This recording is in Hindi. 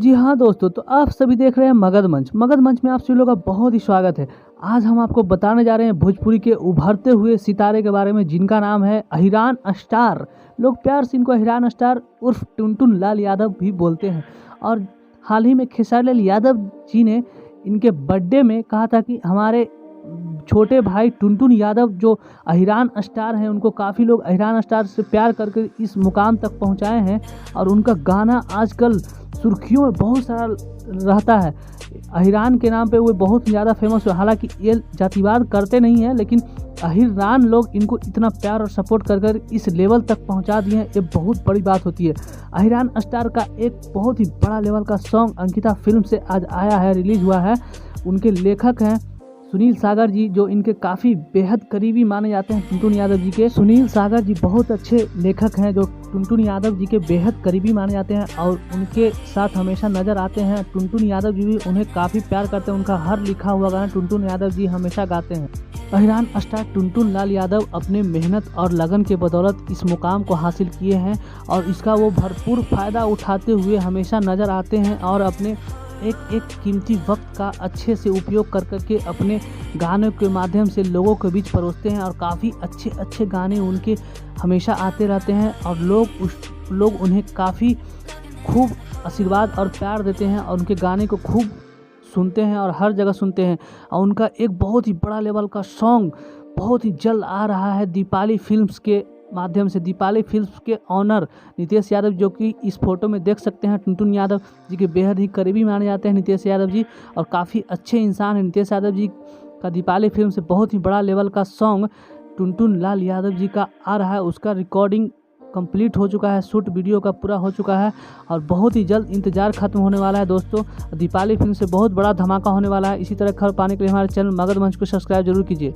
जी हाँ दोस्तों, तो आप सभी देख रहे हैं मगध मंच। मगध मंच में आप सभी लोगों का बहुत ही स्वागत है। आज हम आपको बताने जा रहे हैं भोजपुरी के उभरते हुए सितारे के बारे में, जिनका नाम है अहिरान स्टार। लोग प्यार से इनको अहिरान स्टार उर्फ टुनटुन लाल यादव भी बोलते हैं। और हाल ही में खेसारी लाल यादव जी ने इनके बर्थडे में कहा था कि हमारे छोटे भाई टुनटुन यादव जो अहिरान स्टार हैं, उनको काफ़ी लोग अहिरान स्टार से प्यार करके इस मुकाम तक पहुंचाए हैं। और उनका गाना आजकल सुर्खियों में बहुत सारा रहता है। अहिरान के नाम पे वो बहुत ज़्यादा फेमस हुआ। हालांकि ये जातिवाद करते नहीं हैं, लेकिन अहिरान लोग इनको इतना प्यार और सपोर्ट कर कर इस लेवल तक पहुंचा दिए हैं, ये बहुत बड़ी बात होती है। अहिरान स्टार का एक बहुत ही बड़ा लेवल का सॉन्ग अंकिता फिल्म से आज आया है, रिलीज़ हुआ है। उनके लेखक हैं सुनील सागर जी, जो इनके काफ़ी बेहद करीबी माने जाते हैं टुनटुन यादव जी के। सुनील सागर जी बहुत अच्छे लेखक हैं जो टुनटुन यादव जी के बेहद करीबी माने जाते हैं और उनके साथ हमेशा नज़र आते हैं। टुनटुन यादव जी भी उन्हें काफ़ी प्यार करते हैं। उनका हर लिखा हुआ गाना टुनटुन यादव जी हमेशा गाते हैं। अहिरान स्टार टुनटुन लाल यादव अपने मेहनत और लगन के बदौलत इस मुकाम को हासिल किए हैं और इसका वो भरपूर फ़ायदा उठाते हुए हमेशा नज़र आते हैं और अपने एक कीमती वक्त का अच्छे से उपयोग कर करके अपने गानों के माध्यम से लोगों के बीच परोसते हैं। और काफ़ी अच्छे गाने उनके हमेशा आते रहते हैं और लोग उन्हें काफ़ी खूब आशीर्वाद और प्यार देते हैं और उनके गाने को खूब सुनते हैं और हर जगह सुनते हैं। और उनका एक बहुत ही बड़ा लेवल का सॉन्ग बहुत ही जल्द आ रहा है दीपाली फिल्म्स के माध्यम से। दीपाली फिल्म्स के ऑनर नितेश यादव, जो कि इस फोटो में देख सकते हैं, टुनटुन यादव जी के बेहद ही करीबी माने जाते हैं नितेश यादव जी, और काफ़ी अच्छे इंसान हैं नितेश यादव जी का। दीपाली फिल्म से बहुत ही बड़ा लेवल का सॉन्ग टुनटुन लाल यादव जी का आ रहा है। उसका रिकॉर्डिंग कंप्लीट हो चुका है, शूट वीडियो का पूरा हो चुका है और बहुत ही जल्द इंतजार खत्म होने वाला है दोस्तों। दीपाली फिल्म से बहुत बड़ा धमाका होने वाला है। इसी तरह खबर पाने के लिए हमारे चैनल मगध मंच को सब्सक्राइब जरूर कीजिए।